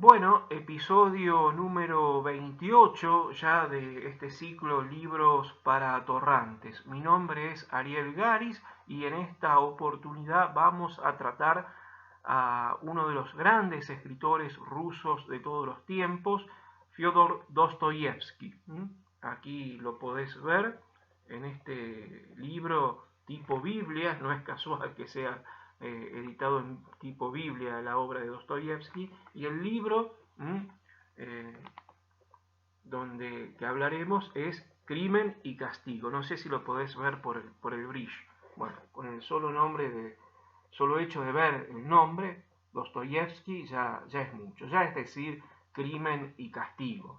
Bueno, episodio número 28 ya de este ciclo Libros para Atorrantes. Mi nombre es Ariel Garis y en esta oportunidad vamos a tratar a uno de los grandes escritores rusos de todos los tiempos, Fyodor Dostoyevsky. Aquí lo podés ver en este libro tipo Biblia, no es casual que sea editado en tipo Biblia, la obra de Dostoyevsky, y el libro eh, donde que hablaremos es Crimen y Castigo. No sé si lo podés ver por el brillo. Bueno, con el solo hecho de ver el nombre, Dostoyevsky ya es mucho, ya es decir, Crimen y Castigo.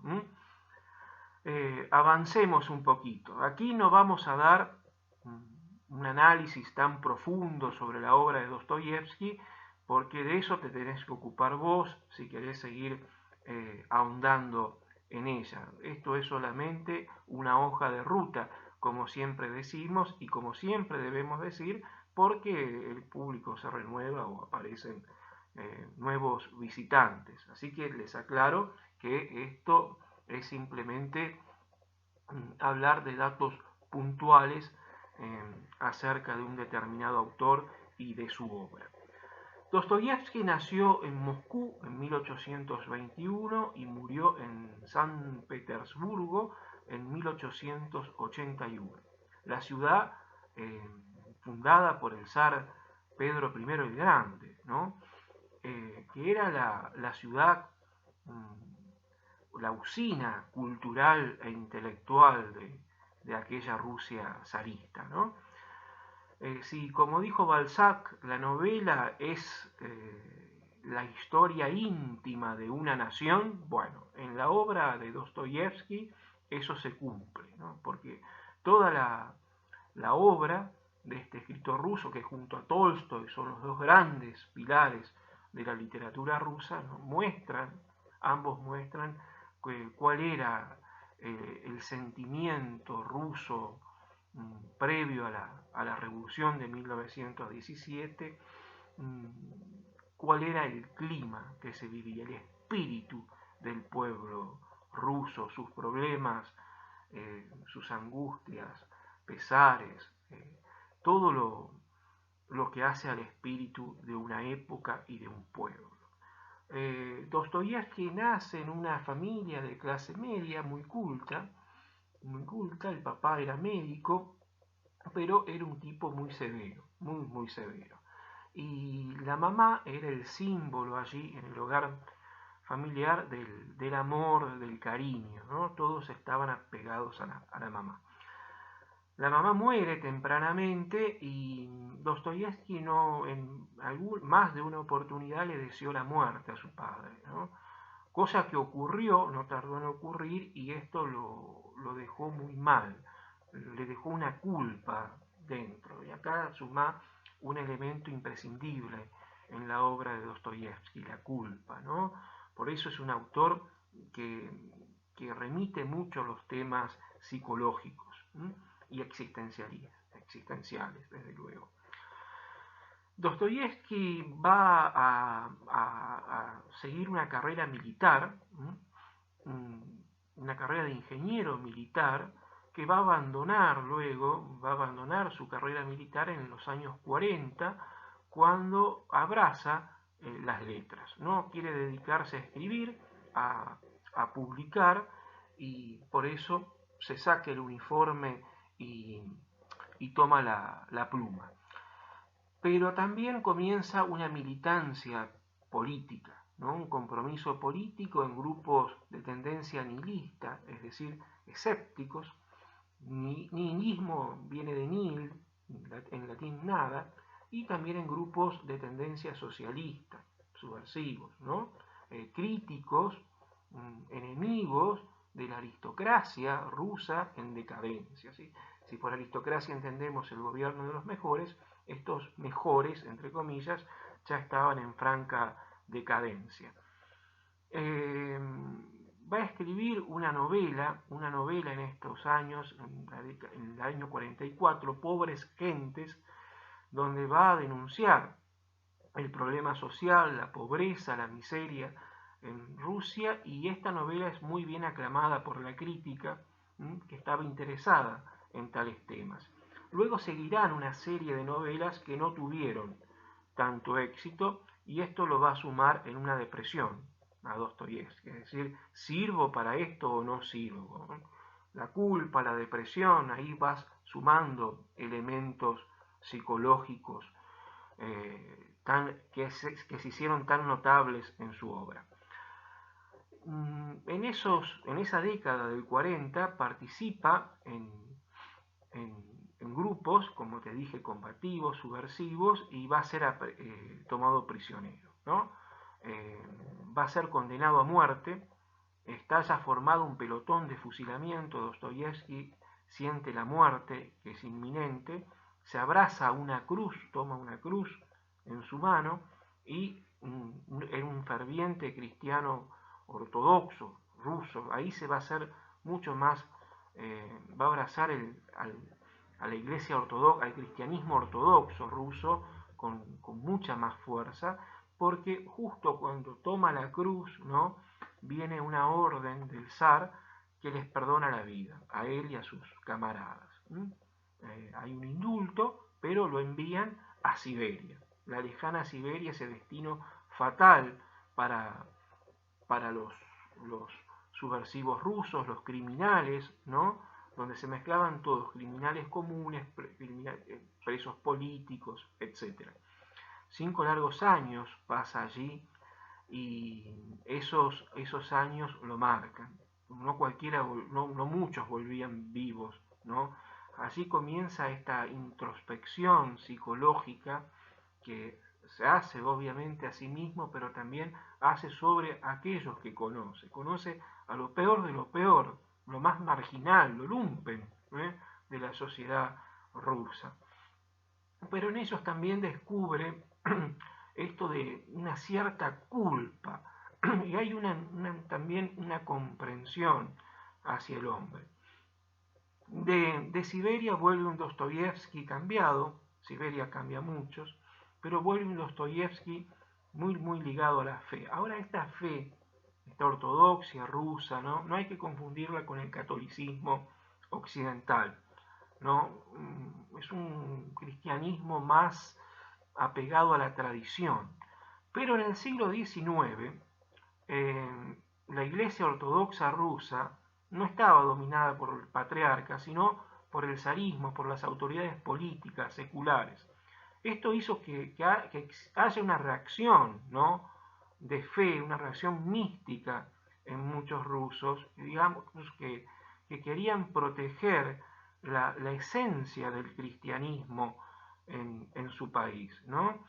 Avancemos un poquito. Aquí no vamos a dar un análisis tan profundo sobre la obra de Dostoyevsky, porque de eso te tenés que ocupar vos si querés seguir ahondando en ella. Esto es solamente una hoja de ruta, como siempre decimos y como siempre debemos decir, porque el público se renueva o aparecen nuevos visitantes. Así que les aclaro que esto es simplemente hablar de datos puntuales acerca de un determinado autor y de su obra. Dostoyevsky nació en Moscú en 1821 y murió en San Petersburgo en 1881. La ciudad fundada por el zar Pedro I el Grande, ¿no? Que era la ciudad, la usina cultural e intelectual de aquella Rusia zarista, ¿no? Si, como dijo Balzac, la novela es la historia íntima de una nación, bueno, en la obra de Dostoyevsky eso se cumple, ¿no? Porque toda la obra de este escritor ruso, que junto a Tolstoy son los dos grandes pilares de la literatura rusa, ¿no? Ambos muestran cuál era el sentimiento ruso previo a la revolución de 1917, cuál era el clima que se vivía, el espíritu del pueblo ruso, sus problemas, sus angustias, pesares, todo lo que hace al espíritu de una época y de un pueblo. Dostoyevsky nace en una familia de clase media muy culta, el papá era médico, pero era un tipo muy severo, muy severo. Y la mamá era el símbolo allí en el hogar familiar del amor, del cariño, ¿no? Todos estaban apegados a la mamá. La mamá muere tempranamente y Dostoyevsky no, más de una oportunidad le deseó la muerte a su padre, ¿no? Cosa que ocurrió, no tardó en ocurrir, y esto lo dejó muy mal, le dejó una culpa dentro. Y acá suma un elemento imprescindible en la obra de Dostoyevsky, la culpa, ¿no? Por eso es un autor que, que remite mucho a los temas psicológicos y existenciales, desde luego. Dostoyevsky va a seguir una carrera militar, una carrera de ingeniero militar, que va a abandonar su carrera militar en los años 40, cuando abraza las letras, ¿no? Quiere dedicarse a escribir, a, a publicar, y por eso se saca el uniforme y, y toma la pluma. Pero también comienza una militancia política, ¿no? Un compromiso político en grupos de tendencia nihilista, es decir, escépticos. Nihilismo viene de nihil, en latín nada, y también en grupos de tendencia socialista, subversivos, ¿no? Críticos, enemigos de la aristocracia rusa en decadencia, ¿sí? Si por aristocracia entendemos el gobierno de los mejores, estos mejores, entre comillas, ya estaban en franca decadencia. Va a escribir una novela en estos años, en el año 44, Pobres Gentes, donde va a denunciar el problema social, la pobreza, la miseria en Rusia, y esta novela es muy bien aclamada por la crítica, que estaba interesada en tales temas. Luego seguirán una serie de novelas que no tuvieron tanto éxito, y esto lo va a sumar en una depresión a Dostoyevsky, es decir, ¿sirvo para esto o no sirvo? La culpa, la depresión, ahí vas sumando elementos psicológicos que se hicieron tan notables en su obra. En esa década del 40 participa en grupos, como te dije, combativos, subversivos, y va a ser tomado prisionero, ¿no? Va a ser condenado a muerte. Está ya formado un pelotón de fusilamiento. Dostoyevsky siente la muerte, que es inminente, se abraza a una cruz, toma una cruz en su mano, y era un ferviente cristiano ortodoxo, ruso. Ahí se va a hacer mucho más, va a abrazar a la iglesia ortodoxa, al cristianismo ortodoxo ruso con mucha más fuerza, porque justo cuando toma la cruz, ¿no?, viene una orden del zar que les perdona la vida a él y a sus camaradas. Hay un indulto, pero lo envían a Siberia. La lejana Siberia, ese destino fatal para los subversivos rusos, los criminales, ¿no?, donde se mezclaban todos, criminales comunes, presos políticos, etc. 5 largos años pasa allí, y esos años lo marcan. No cualquiera, no muchos volvían vivos, ¿no? Así comienza esta introspección psicológica que se hace obviamente a sí mismo, pero también hace sobre aquellos que conoce. Conoce a lo peor de lo peor, lo más marginal, lo lumpen, de la sociedad rusa. Pero en ellos también descubre esto de una cierta culpa, y hay también una comprensión hacia el hombre. De Siberia vuelve un Dostoyevsky cambiado. Siberia cambia a muchos, pero vuelve un Dostoyevsky muy, muy ligado a la fe. Ahora esta fe, esta ortodoxia rusa, no hay que confundirla con el catolicismo occidental, ¿no? Es un cristianismo más apegado a la tradición. Pero en el siglo XIX, la Iglesia Ortodoxa rusa no estaba dominada por el patriarca, sino por el zarismo, por las autoridades políticas, seculares. Esto hizo que haya una reacción, ¿no?, de fe, una reacción mística en muchos rusos, digamos, que querían proteger la esencia del cristianismo en su país, ¿no?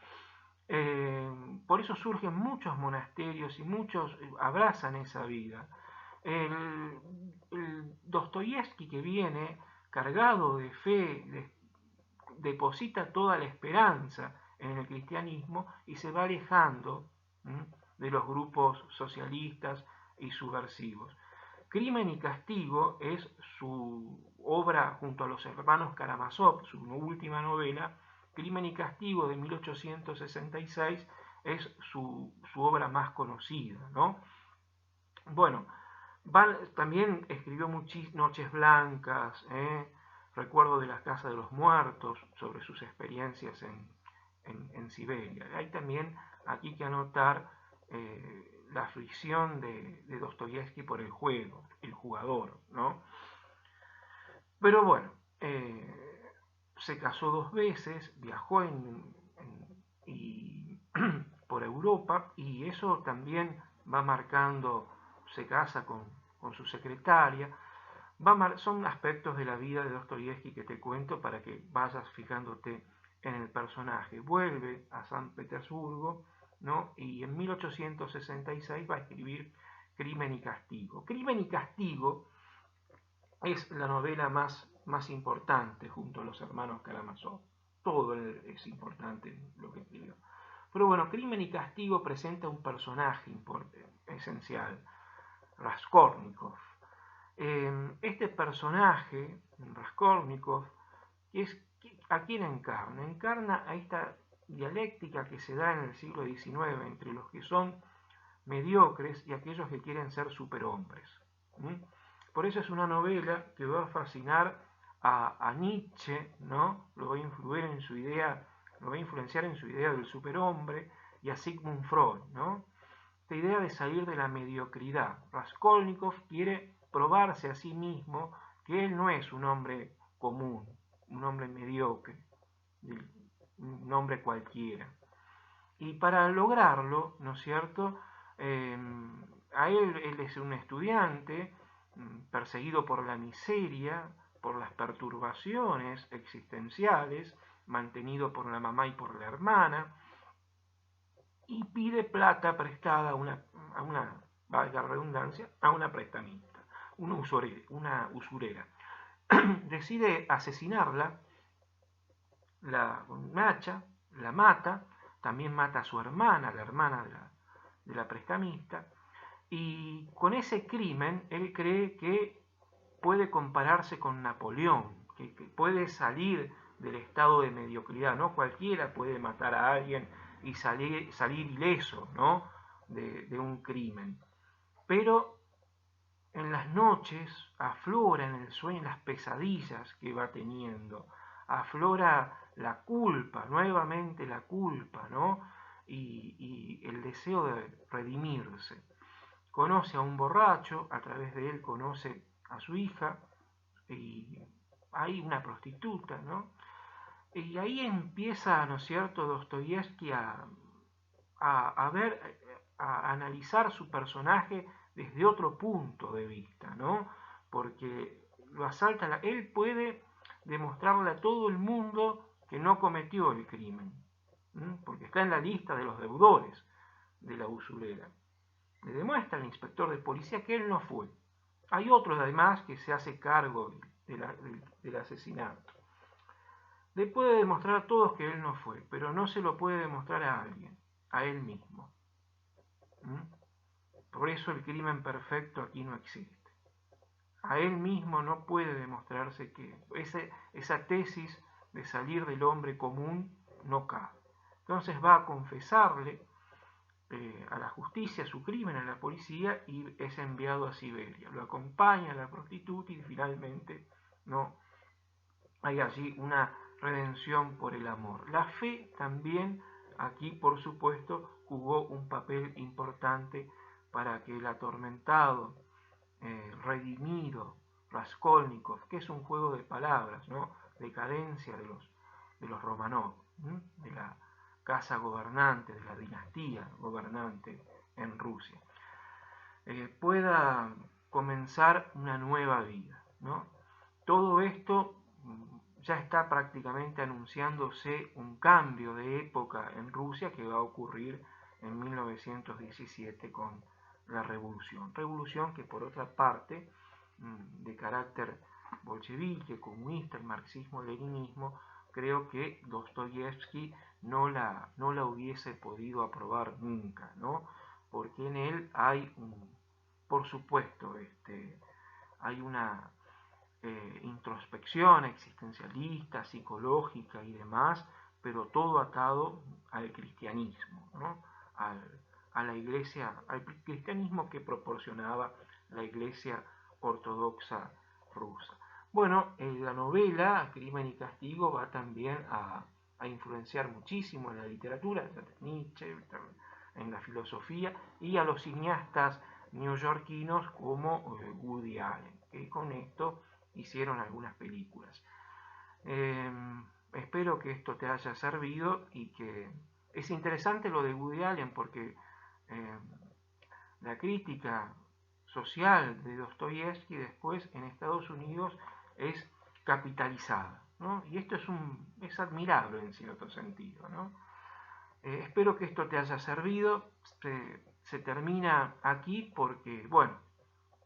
Por eso surgen muchos monasterios y muchos abrazan esa vida. El Dostoyevsky, que viene cargado de fe, deposita toda la esperanza en el cristianismo y se va alejando de los grupos socialistas y subversivos. Crimen y Castigo es su obra junto a los hermanos Karamazov, su última novela. Crimen y Castigo, de 1866, es su obra más conocida, ¿no? Bueno, también escribió Noches Blancas, Recuerdo de la Casa de los Muertos, sobre sus experiencias en Siberia. Hay también aquí que anotar la aflicción de Dostoyevsky por el juego, el jugador, ¿no? Pero bueno, se casó 2 veces, viajó por Europa, y eso también va marcando. Se casa con su secretaria. Son aspectos de la vida de Dostoyevsky que te cuento para que vayas fijándote en el personaje. Vuelve a San Petersburgo, ¿no?, y en 1866 va a escribir Crimen y Castigo. Crimen y Castigo es la novela más importante junto a los hermanos Karamazov. Todo es importante lo que escribió. Pero bueno, Crimen y Castigo presenta un personaje esencial, Raskolnikov. Este personaje, Raskolnikov, ¿a quién encarna? Encarna a esta dialéctica que se da en el siglo XIX entre los que son mediocres y aquellos que quieren ser superhombres. Por eso es una novela que va a fascinar a Nietzsche, ¿no? Lo va a influir en su idea, lo va a influenciar en su idea del superhombre, y a Sigmund Freud, ¿no? Esta idea de salir de la mediocridad. Raskolnikov quiere probarse a sí mismo que él no es un hombre común, un hombre mediocre, un hombre cualquiera. Y para lograrlo, ¿no es cierto? Él es un estudiante perseguido por la miseria, por las perturbaciones existenciales, mantenido por la mamá y por la hermana, y pide plata prestada a una valga la redundancia, a una prestamista, una usurera. Decide asesinarla, con un hacha, la mata, también mata a su hermana, la hermana de la prestamista, y con ese crimen él cree que puede compararse con Napoleón, que puede salir del estado de mediocridad, ¿no? Cualquiera puede matar a alguien y salir ileso, ¿no? de un crimen. Pero en las noches aflora en el sueño, en las pesadillas que va teniendo, aflora la culpa, nuevamente la culpa, ¿no? Y el deseo de redimirse. Conoce a un borracho, a través de él conoce a su hija, y hay una prostituta, ¿no? Y ahí empieza, ¿no es cierto?, Dostoyevsky a ver, a analizar su personaje desde otro punto de vista, ¿no? Porque lo asalta, él puede demostrarle a todo el mundo que no cometió el crimen, porque está en la lista de los deudores de la usurera. Le demuestra al inspector de policía que él no fue. Hay otros además que se hace cargo del asesinato. Le puede demostrar a todos que él no fue, pero no se lo puede demostrar a alguien, a él mismo. Por eso el crimen perfecto aquí no existe. A él mismo no puede demostrarse que esa tesis de salir del hombre común no cabe. Entonces va a confesarle a la justicia su crimen, a la policía, y es enviado a Siberia. Lo acompaña a la prostituta y finalmente no hay allí una redención por el amor. La fe también aquí, por supuesto, jugó un papel importante para que el atormentado, redimido Raskolnikov, que es un juego de palabras, ¿no? Decadencia de los Romanov, de la casa gobernante, de la dinastía gobernante en Rusia, pueda comenzar una nueva vida, ¿no? Todo esto ya está prácticamente anunciándose un cambio de época en Rusia que va a ocurrir en 1917 con la revolución. Revolución que, por otra parte, de carácter bolchevique, comunista, el marxismo-leninismo, creo que Dostoyevsky no la hubiese podido aprobar nunca, ¿no? Porque en él hay por supuesto, hay una introspección existencialista, psicológica y demás, pero todo atado al cristianismo, ¿no? A la iglesia, al cristianismo que proporcionaba la iglesia ortodoxa rusa. Bueno, la novela Crimen y Castigo va también a influenciar muchísimo en la literatura, en Nietzsche, en la filosofía, y a los cineastas neoyorquinos como Woody Allen, que con esto hicieron algunas películas. Espero que esto te haya servido y que es interesante lo de Woody Allen porque la crítica social de Dostoyevsky después en Estados Unidos es capitalizada, ¿no? Y esto es admirable en cierto sentido, ¿no? Espero que esto te haya servido. Se termina aquí porque, bueno,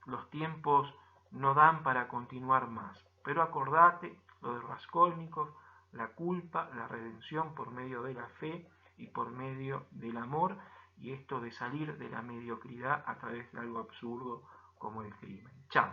los tiempos no dan para continuar más. Pero acordate lo de Raskolnikov, la culpa, la redención por medio de la fe y por medio del amor, y esto de salir de la mediocridad a través de algo absurdo como el crimen. Chao.